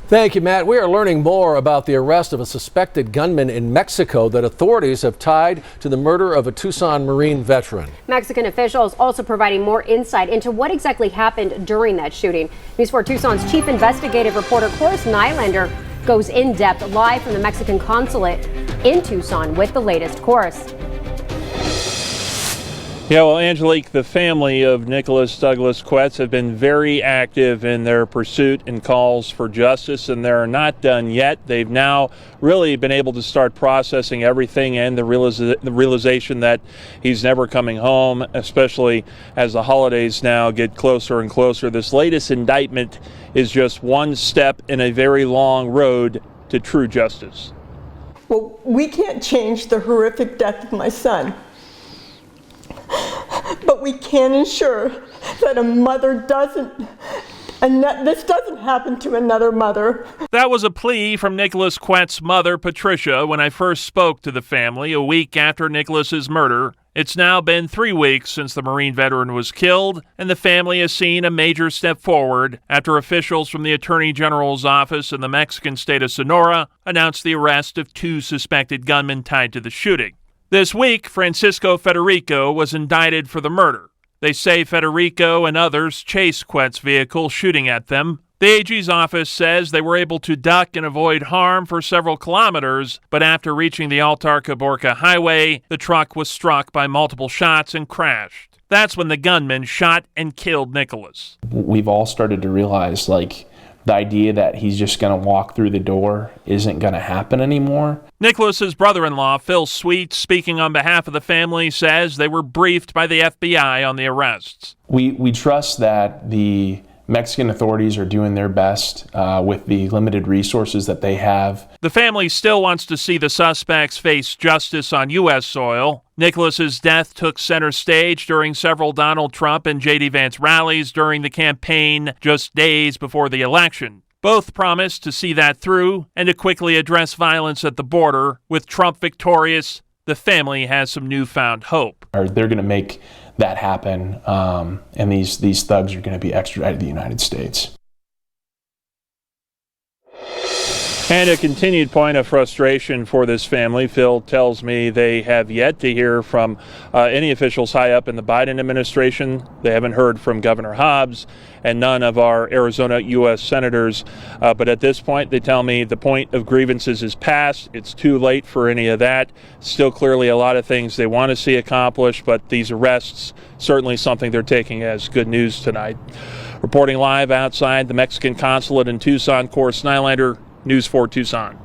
Thank you, Matt. We are learning more about the arrest of a suspected gunman in Mexico that authorities have tied to the murder of a Tucson Marine veteran. Mexican officials also providing more insight into what exactly happened during that shooting. News 4 Tucson's chief investigative reporter, Nylander, goes in depth live from the Mexican Consulate in Tucson with the latest. Course. Yeah, well, Angelique, the family of Nicholas Douglas Quetz have been very active in their pursuit and calls for justice, and they're not done yet. They've now really been able to start processing everything and the realization that he's never coming home, especially as the holidays now get closer and closer. This latest indictment is just one step in a very long road to true justice. Well, we can't change the horrific death of my son. But we can ensure that a mother this doesn't happen to another mother. That was a plea from Nicholas Quetz's mother, Patricia, when I first spoke to the family a week after Nicholas's murder. It's now been 3 weeks since the Marine veteran was killed, and the family has seen a major step forward after officials from the Attorney General's office in the Mexican state of Sonora announced the arrest of 2 suspected gunmen tied to the shooting. This week, Francisco Federico was indicted for the murder. They say Federico and others chased Quetz's vehicle, shooting at them. The AG's office says they were able to duck and avoid harm for several kilometers, but after reaching the Altar-Caborca highway, the truck was struck by multiple shots and crashed. That's when the gunman shot and killed Nicholas. We've all started to realize, the idea that he's just going to walk through the door isn't going to happen anymore. Nicholas's brother-in-law, Phil Sweet, speaking on behalf of the family, says they were briefed by the FBI on the arrests. We trust that the Mexican authorities are doing their best with the limited resources that they have. The family still wants to see the suspects face justice on U.S. soil. Nicholas's death took center stage during several Donald Trump and J.D. Vance rallies during the campaign just days before the election. Both promised to see that through and to quickly address violence at the border. With Trump victorious, the family has some newfound hope. They're going to make that happen, and these thugs are going to be extradited to the United States. And a continued point of frustration for this family. Phil tells me they have yet to hear from any officials high up in the Biden administration. They haven't heard from Governor Hobbs and none of our Arizona U.S. senators. But at this point, they tell me the point of grievances is past. It's too late for any of that. Still clearly a lot of things they want to see accomplished, but these arrests, certainly something they're taking as good news tonight. Reporting live outside the Mexican Consulate in Tucson, Nylander, News 4 Tucson.